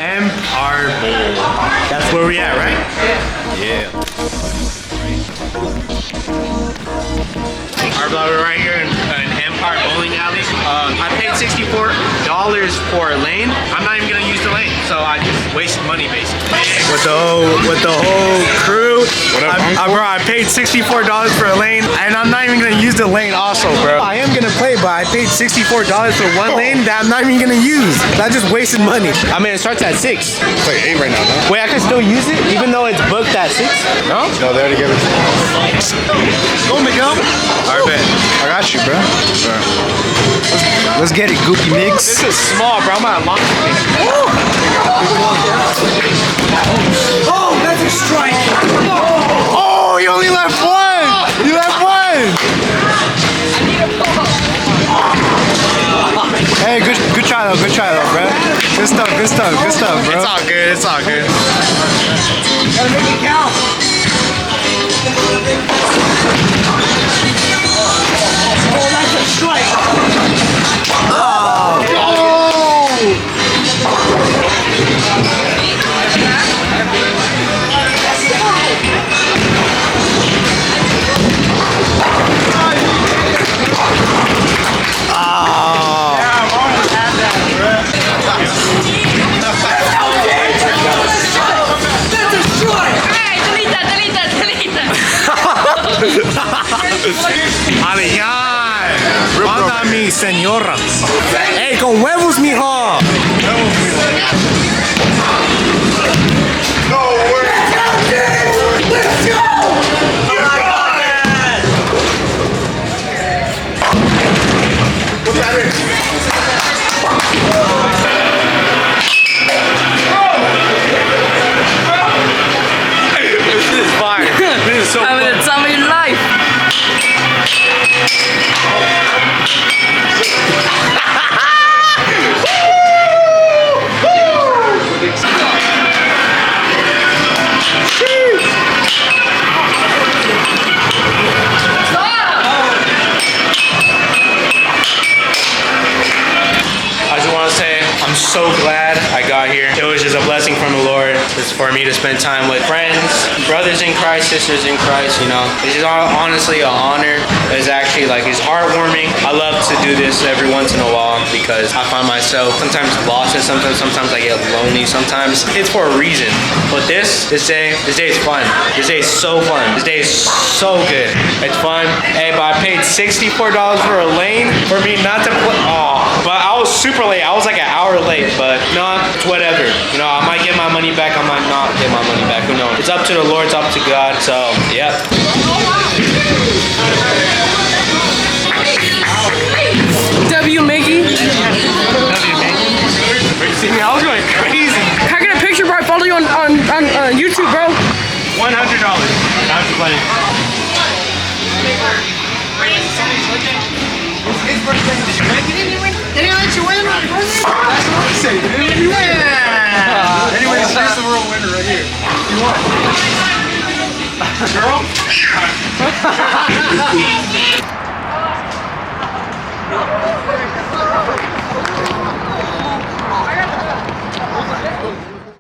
Empire Bowl. That's where we at, right? Yeah. Our vlogger right here in Empire Bowling Alley. I paid $64 for a lane. I'm not even gonna use the lane, so I just wasted money basically. With the whole crew. Bro, I paid $64 for a lane, and I'm not even gonna use the lane also, bro. I am gonna play, but I paid $64 for one lane that I'm not even gonna use. I just wasted money. I mean, it starts at 6. It's like 8 right now, no? Wait, I can still use it even though it's booked at 6? No? No, they already gave it to me. Go, Miguel. Alright, bet. I got you, bro. Sure. Let's get it, Goopy Mix. This is small, bro. I'm at long. Oh, that's a strike. Oh, you only left one. You left one. Hey, good try though, bro. Good stuff, bro. It's all good, it's all good. Gotta make it count. Oh, that's a strike. Manda mi señora. Hey, con huevos, mijo. Let's go! This is fire. This is so fun. Having the time of your life. I just want to say I'm so glad I got here. It was just a blessing from the Lord. It's for me to spend time with friends, brothers in Christ, sisters in Christ, you know. It's just honestly an honor. It's actually like, it's heartwarming. I love to do this every once in a while because I find myself sometimes lost and sometimes I get lonely. Sometimes it's for a reason. But this day is fun. This day is so fun. This day is so good. It's fun. Hey, but I paid $64 for a lane for me not to play. Oh, but I was super late. I was like an hour late, but no, it's whatever. You know, I might get my money back. I might not get my money back. Who knows? It's up to the Lord. It's up to God. So, yeah. W Migi. See me? I was going crazy. Can I get a picture, bro? I follow you on YouTube, bro. $100. I'm just playing. Did he let you win? That's what I say, dude. You win. Yeah. Anyways, here's the world winner right here. You won. Girl?